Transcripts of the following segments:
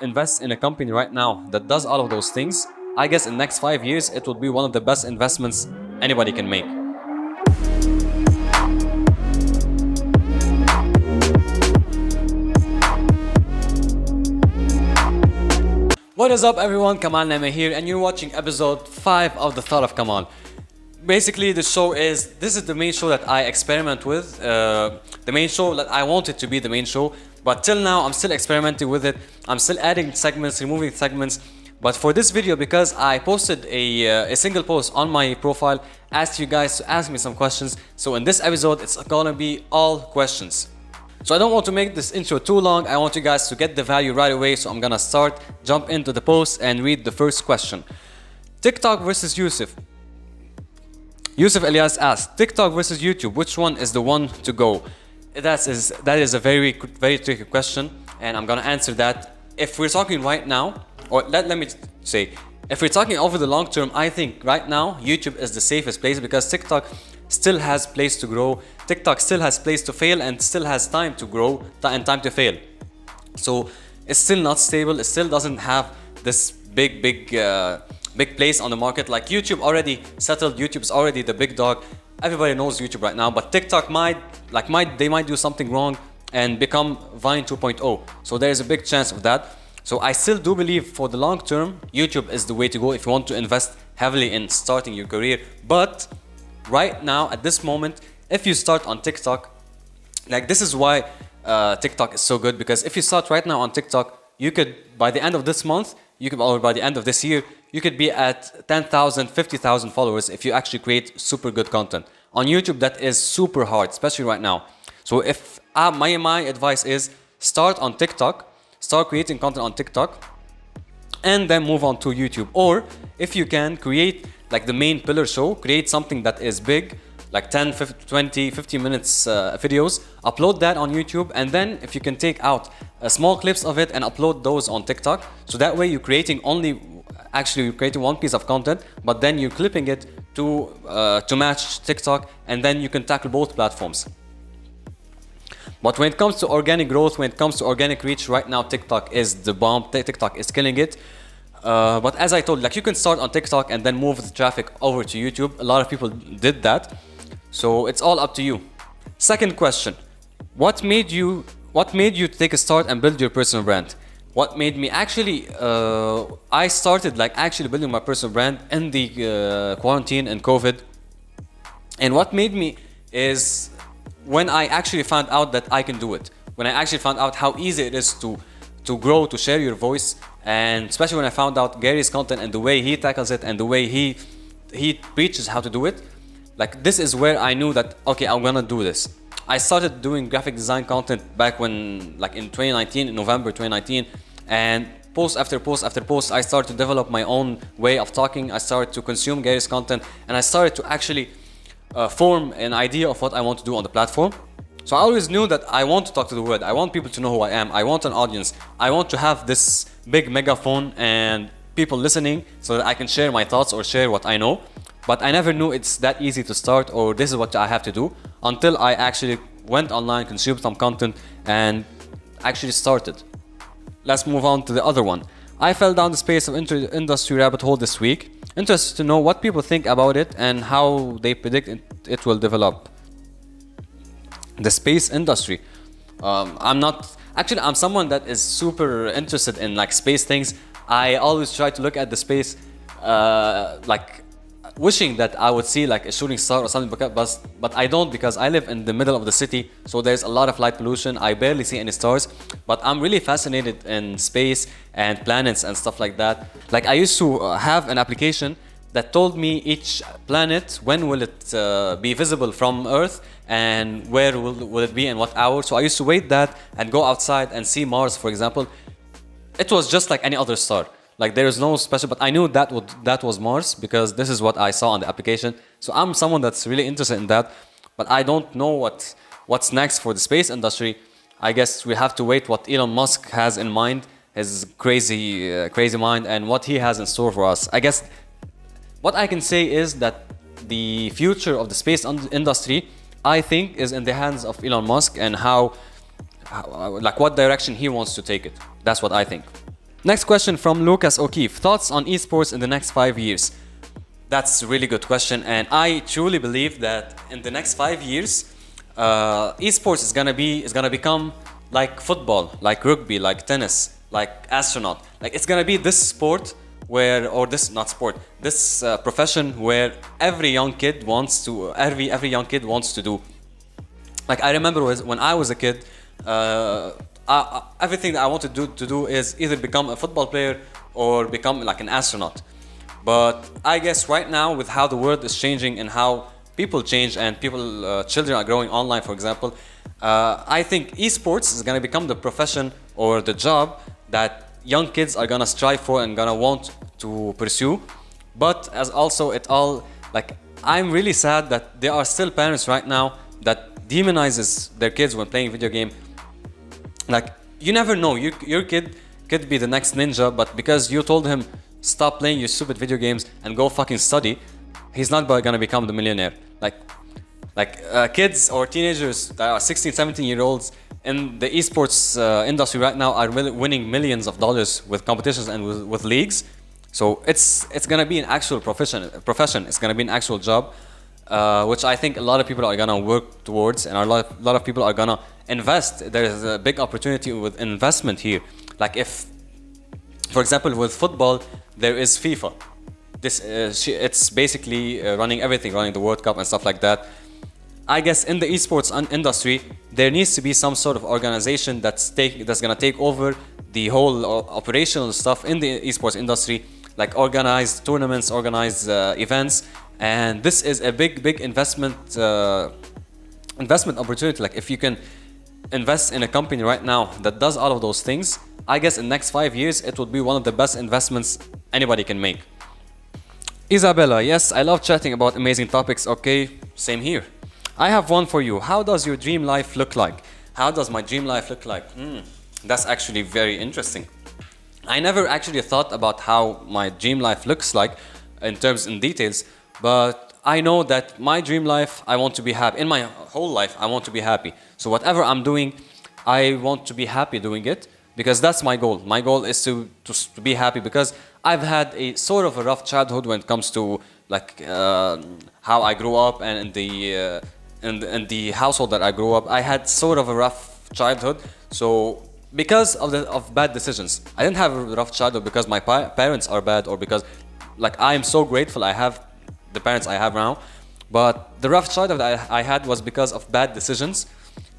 invest in a company right now that does all of those things, I guess in the next 5 years, it would be one of the best investments anybody can make. What is up everyone, Kamal Nehme here, and you're watching episode 5 of The Thought of Kamal. Basically, this is the main show that I experiment with, the main show that I wanted to be the main show, but till now I'm still experimenting with it. I'm still adding segments, removing segments, but for this video, because I posted a single post on my profile, asked you guys to ask me some questions, so in this episode it's gonna be all questions. So I don't want to make this intro too long. I want you guys to get the value right away. So I'm gonna jump into the post and read the first question. TikTok versus Yusuf. Yusuf Elias asked, TikTok versus YouTube, which one is the one to go? That is a very tricky question, and I'm gonna answer that. If we're talking right now, or let me say, if we're talking over the long term, I think right now YouTube is the safest place because TikTok still has place to grow. TikTok still has place to fail and still has time to grow and time to fail. So it's still not stable. It still doesn't have this big place on the market. Like YouTube already settled. YouTube's already the big dog. Everybody knows YouTube right now. But TikTok might do something wrong and become Vine 2.0. So there is a big chance of that. So I still do believe for the long term, YouTube is the way to go if you want to invest heavily in starting your career. But right now, at this moment, if you start on TikTok, like this is why TikTok is so good, because if you start right now on TikTok, you could, by the end of this month, or by the end of this year, you could be at 10,000, 50,000 followers if you actually create super good content. On YouTube, that is super hard, especially right now. So if my advice is start on TikTok, start creating content on TikTok, and then move on to YouTube. Or if you can create like the main pillar show, create something that is big, like 10, 20, 50 minutes videos, upload that on YouTube, and then if you can take out small clips of it and upload those on TikTok, so that way you're creating one piece of content, but then you're clipping it to match TikTok, and then you can tackle both platforms. But when it comes to organic growth, when it comes to organic reach, right now TikTok is the bomb. TikTok is killing it. But as I told, like you can start on TikTok and then move the traffic over to YouTube. A lot of people did that. So it's all up to you. Second question. What made you take a start and build your personal brand? What made me I started like actually building my personal brand in the quarantine and COVID. And what made me is when I actually found out that I can do it. When I actually found out how easy it is to grow, to share your voice, and especially when I found out Gary's content and the way he tackles it and the way he preaches how to do it, like this is where I knew that, okay, I'm gonna do this. I started doing graphic design content back when, like in 2019, in November 2019, and post after post after post, I started to develop my own way of talking. I started to consume Gary's content, and I started to actually form an idea of what I want to do on the platform. So I always knew that I want to talk to the world. I want people to know who I am. I want an audience. I want to have this big megaphone and people listening so that I can share my thoughts or share what I know. But I never knew it's that easy to start, or this is what I have to do, until I actually went online, consumed some content, and actually started. Let's move on to the other one. I fell down the space of industry rabbit hole this week. Interested to know what people think about it and how they predict it will develop. The space industry. I'm someone that is super interested in like space things. I always try to look at the space like wishing that I would see like a shooting star or something, but I don't, because I live in the middle of the city, so there's a lot of light pollution. I barely see any stars, but I'm really fascinated in space and planets and stuff like that. Like I used to have an application that told me each planet, when will it be visible from Earth, and where will it be in what hour. So I used to wait that and go outside and see Mars, for example. It was just like any other star. Like there is no special, but I knew that was Mars because this is what I saw on the application. So I'm someone that's really interested in that, but I don't know what's next for the space industry. I guess we have to wait what Elon Musk has in mind, his crazy mind, and what he has in store for us. I guess what I can say is that the future of the space industry, I think, is in the hands of Elon Musk and how like what direction he wants to take it. That's what I think. Next question from Lucas O'Keefe. Thoughts on esports in the next 5 years? That's a really good question, and I truly believe that in the next 5 years, esports is gonna become like football, like rugby, like tennis, like astronaut. Like it's gonna be this sport where, or this not sport, this profession where every young kid wants to, every young kid wants to do. Like I remember when I was a kid, everything that I wanted to do is either become a football player or become like an astronaut. But I guess right now, with how the world is changing and how people change and children are growing online, for example, I think esports is gonna become the profession or the job that young kids are gonna strive for and gonna want to pursue. But as also it all, like I'm really sad that there are still parents right now that demonizes their kids when playing video game. Like you never know, your kid could be the next ninja, but because you told him stop playing your stupid video games and go fucking study, he's not gonna become the millionaire. Like kids or teenagers that are 16, 17-year-olds in the esports industry right now are winning millions of dollars with competitions and with leagues. So it's gonna be an actual profession. It's gonna be an actual job, which I think a lot of people are gonna work towards, and a lot of people are gonna invest. There is a big opportunity with investment here. Like if, for example, with football, there is FIFA. It's basically running everything, running the World Cup and stuff like that. I guess in the esports industry, there needs to be some sort of organization that's gonna take over the whole operational stuff in the esports industry, like organized tournaments, organized events, and this is a big investment opportunity. Like if you can invest in a company right now that does all of those things, I guess in the next 5 years it would be one of the best investments anybody can make. Isabella, yes, I love chatting about amazing topics. Okay, same here. I have one for you. How does your dream life look like? How does my dream life look like? That's actually very interesting. I never actually thought about how my dream life looks like in details, but I know that my dream life, I want to be happy. In my whole life, I want to be happy. So whatever I'm doing, I want to be happy doing it, because that's my goal. My goal is to be happy, because I've had a sort of a rough childhood when it comes to like how I grew up, and in the household that I grew up, I had sort of a rough childhood. So because of bad decisions, I didn't have a rough childhood because my parents are bad, or because like I am so grateful I have the parents I have now. But the rough childhood that I had was because of bad decisions,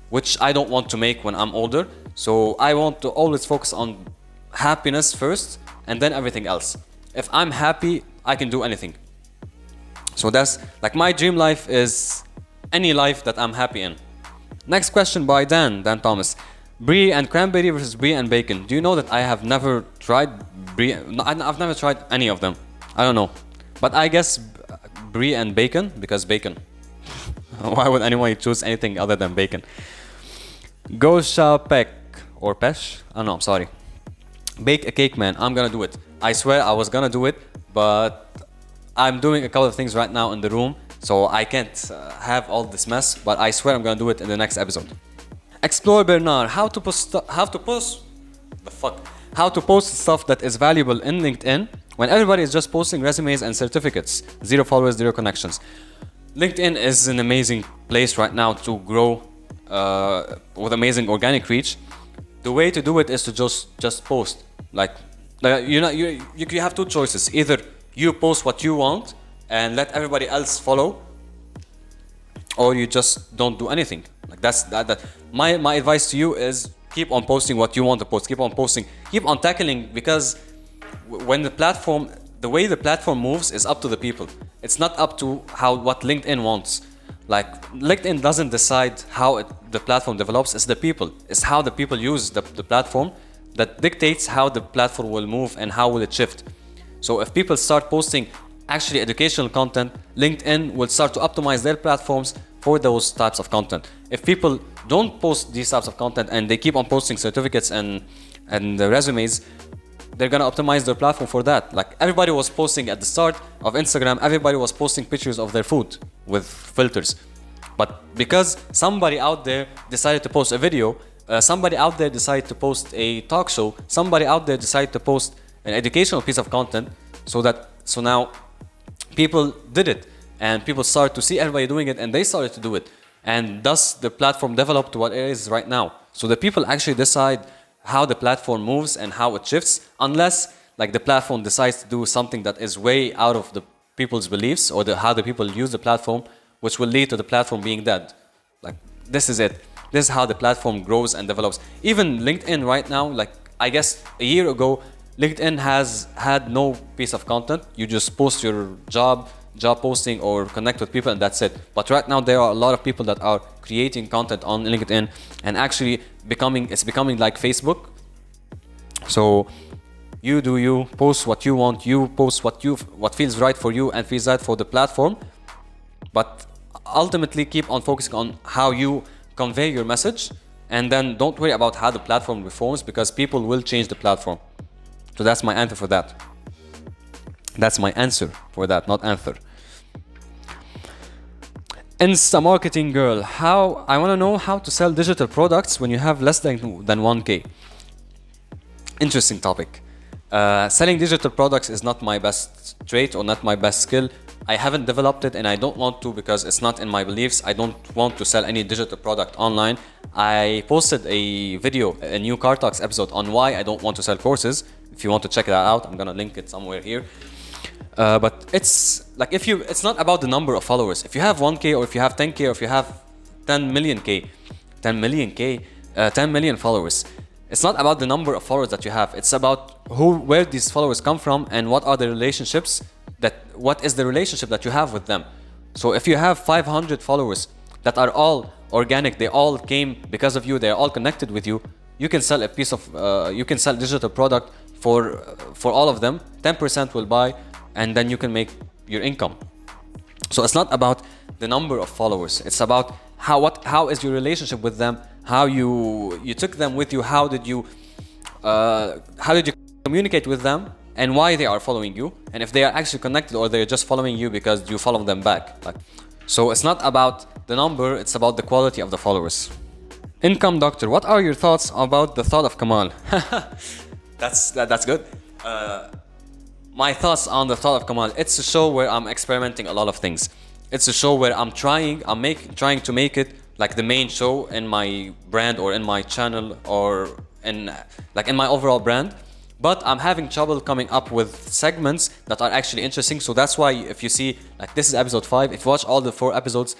which I don't want to make when I'm older. So I want to always focus on happiness first, and then everything else. If I'm happy, I can do anything. So that's like my dream life is any life that I'm happy in. Next question by Dan Thomas. Brie and cranberry versus brie and bacon. Do you know that I have never tried brie? No, I've never tried any of them. I don't know. But I guess brie and bacon, because bacon. Why would anyone choose anything other than bacon? Gosha Peck or Pesh? Oh no, I'm sorry. Bake a cake, man. I'm gonna do it. I swear I was gonna do it, but I'm doing a couple of things right now in the room, so I can't have all this mess. But I swear I'm gonna do it in the next episode. Explore Bernard. How to post stuff that is valuable in LinkedIn when everybody is just posting resumes and certificates. 0 followers, 0 connections. LinkedIn is an amazing place right now to grow with amazing organic reach. The way to do it is to just post. Like you have two choices. Either you post what you want and let everybody else follow, or you just don't do anything. Like that's that. My advice to you is keep on posting what you want to post. Keep on posting. Keep on tackling, because when the way the platform moves is up to the people. It's not up to what LinkedIn wants. Like LinkedIn doesn't decide how the platform develops. It's the people. It's how the people use the platform that dictates how the platform will move and how will it shift. So if people start posting actually educational content, LinkedIn will start to optimize their platforms for those types of content. If people don't post these types of content and they keep on posting certificates and the resumes, they're gonna optimize their platform for that. Like everybody was posting at the start of Instagram, everybody was posting pictures of their food with filters. But because somebody out there decided to post a video somebody out there decide to post a talk show, somebody out there decide to post an educational piece of content, so now people did it, and people started to see everybody doing it, and they started to do it, and thus the platform developed to what it is right now. So the people actually decide how the platform moves and how it shifts, unless like the platform decides to do something that is way out of the people's beliefs or how the people use the platform, which will lead to the platform being dead. Like, this is it. This is how the platform grows and develops. Even LinkedIn right now, like I guess a year ago, LinkedIn has had no piece of content. You just post your job posting or connect with people, and that's it. But right now there are a lot of people that are creating content on LinkedIn and actually it's becoming like Facebook. So you do you, post what you want, you post what feels right for you and feels right for the platform. But ultimately keep on focusing on how you convey your message, and then don't worry about how the platform reforms, because people will change the platform. So that's my answer for that. That's my answer for that, not answer. Insta marketing girl, I want to know how to sell digital products when you have less than 1K. Interesting topic. Selling digital products is not my best trait or not my best skill. I haven't developed it, and I don't want to, because it's not in my beliefs. I don't want to sell any digital product online. I posted a video, a new Car Talks episode, on why I don't want to sell courses. If you want to check that out, I'm gonna link it somewhere here. But it's like, it's not about the number of followers. If you have 1K or if you have 10K or if you have 10 million followers, it's not about the number of followers that you have. It's about where these followers come from and what are the relationships what is the relationship that you have with them. So if you have 500 followers that are all organic, they all came because of you, they're all connected with you, you can sell you can sell digital product for all of them. 10% will buy, and then you can make your income. So it's not about the number of followers. It's about how is your relationship with them, how you took them with you, how did you communicate with them, and why they are following you, and if they are actually connected or they're just following you because you follow them back. So it's not about the number, it's about the quality of the followers. Income Doctor, what are your thoughts about the thought of Kamal? That's good. My thoughts on the thought of Kamal, it's a show where I'm experimenting a lot of things. It's a show where I'm trying to make it like the main show in my brand or in my channel or in my overall brand. But I'm having trouble coming up with segments that are actually interesting. So that's why if you see, like, this is episode 5, if you watch all the 4 episodes,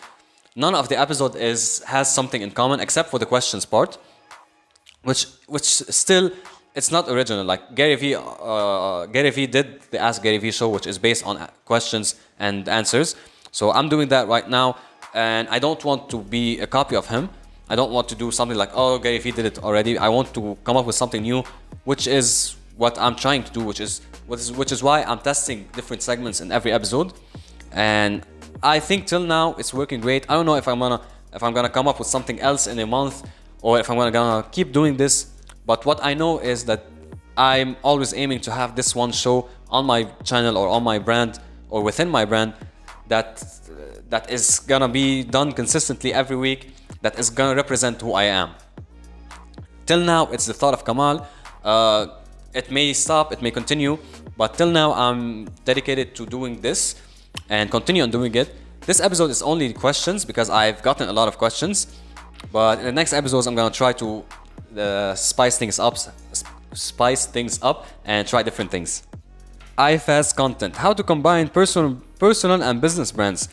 none of the episode has something in common except for the questions part, which still, it's not original. Like Gary Vee did the Ask Gary Vee show, which is based on questions and answers. So I'm doing that right now, and I don't want to be a copy of him. I don't want to do something like, oh, Gary Vee did it already. I want to come up with something new, which is what I'm trying to do, which is why I'm testing different segments in every episode. And I think till now it's working great. I don't know if I'm gonna come up with something else in a month, or if I'm gonna keep doing this. But what I know is that I'm always aiming to have this one show on my channel or on my brand or within my brand that is gonna be done consistently every week, that is gonna represent who I am. Till now, it's the thought of Kamal. It may stop, it may continue, but till now I'm dedicated to doing this and continue on doing it. This episode is only questions because I've gotten a lot of questions, but in the next episodes I'm gonna try to spice things up and try different things. IFAS content, how to combine personal and business brands.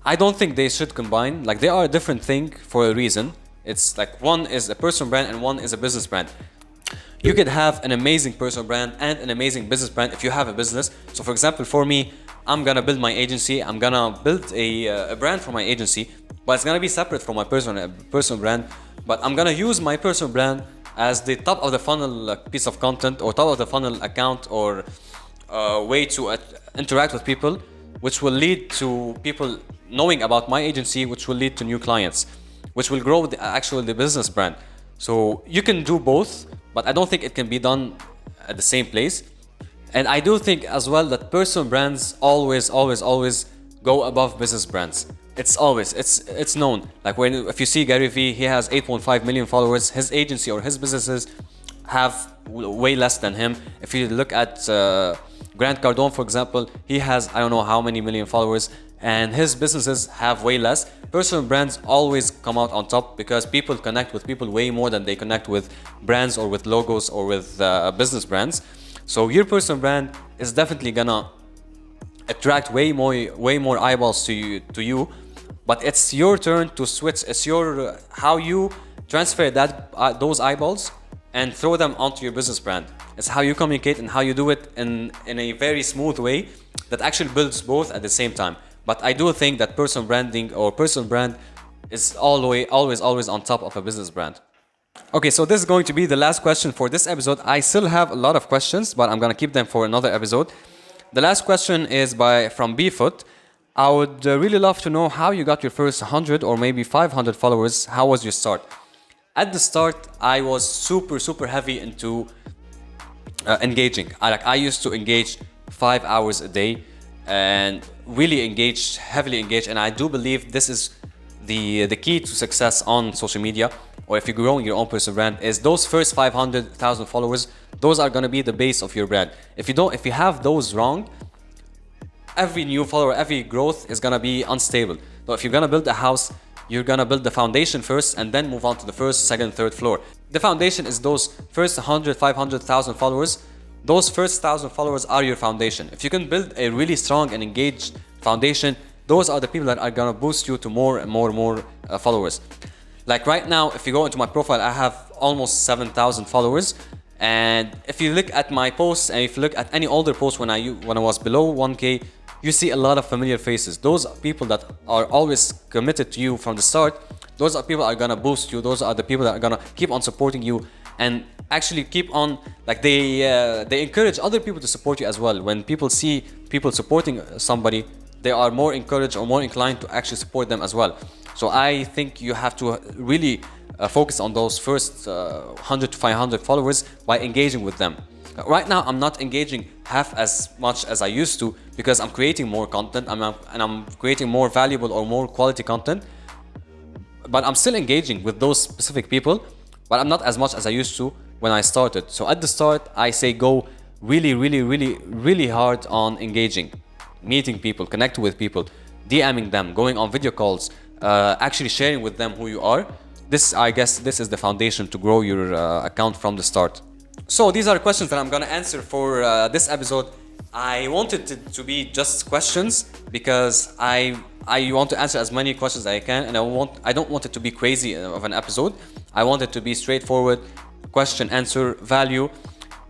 I don't think they should combine. Like, they are a different thing for a reason. It's like one is a personal brand and one is a business brand. You could have an amazing personal brand and an amazing business brand if you have a business. So for example, for me, I'm gonna build my agency. I'm gonna build a brand for my agency, but it's gonna be separate from my personal brand. But I'm gonna use my personal brand as the top of the funnel piece of content, or top of the funnel account, or way to interact with people, which will lead to people knowing about my agency, which will lead to new clients, which will grow the business brand. So you can do both, but I don't think it can be done at the same place. And I do think as well that personal brands always go above business brands. it's known. Like when if you see Gary Vee, he has 8.5 million followers. His agency or his businesses have way less than him. If you look at Grant Cardone, for example, he has I don't know how many million followers, and his businesses have way less. Personal brands always come out on top because people connect with people way more than they connect with brands or with logos or with business brands. So your personal brand is definitely gonna attract way more eyeballs to you, but it's your turn to switch. It's your how you transfer those eyeballs and throw them onto your business brand. It's how you communicate and how you do it in a very smooth way that actually builds both at the same time. But I do think that personal branding or personal brand is always on top of a business brand. Okay, so this is going to be the last question for this episode. I still have a lot of questions, but I'm gonna keep them for another episode. The last question is from Bfoot. I would really love to know how you got your first 100 or maybe 500 followers. How was your start? At the start, I was super heavy into engaging. I used to engage 5 hours a day and really heavily engaged. And I do believe this is the key to success on social media, or if you're growing your own personal brand, is those first 500,000 followers. Those are going to be the base of your brand. If you have those wrong, every new follower, every growth is going to be unstable. So if you're going to build a house, you're going to build the foundation first and then move on to the first, second, third floor. The foundation is those first 100, 500,000 followers. Those first 1,000 followers are your foundation. If you can build a really strong and engaged foundation, those are the people that are going to boost you to more and more followers. Like right now, if you go into my profile, I have almost 7,000 followers. And if you look at my posts and if you look at any older posts when I was below 1K, you see a lot of familiar faces. Those people that are always committed to you from the start, those are people that are gonna boost you. Those are the people that are gonna keep on supporting you and actually keep on, like they encourage other people to support you as well. When people see people supporting somebody, they are more encouraged or more inclined to actually support them as well. So I think you have to really focus on those first 100 to 500 followers by engaging with them. Right now, I'm not engaging half as much as I used to because I'm creating more content and I'm creating more valuable or more quality content. But I'm still engaging with those specific people, but I'm not as much as I used to when I started. So at the start, I say go really hard on engaging, meeting people, connecting with people, DMing them, going on video calls, actually sharing with them who you are. I guess this is the foundation to grow your account from the start. So these are questions that I'm gonna answer for this episode. I wanted it to be just questions because I want to answer as many questions as I can, and I don't want it to be crazy of an episode. I want it to be straightforward, question, answer, value.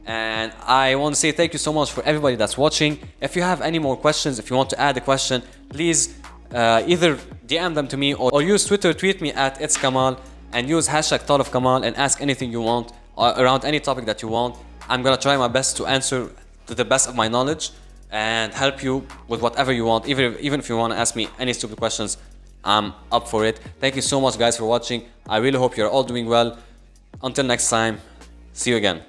And I want to say thank you so much for everybody that's watching. If you have any more questions, if you want to add a question, please either DM them to me or use Twitter, tweet me at It's Kamal and use hashtag Thought of Kamal and ask anything you want around any topic that you want. I'm gonna try my best to answer to the best of my knowledge and help you with whatever you want. Even if you want to ask me any stupid questions, I'm up for it. Thank you so much guys for watching. I really hope you're all doing well. Until next time, see you again.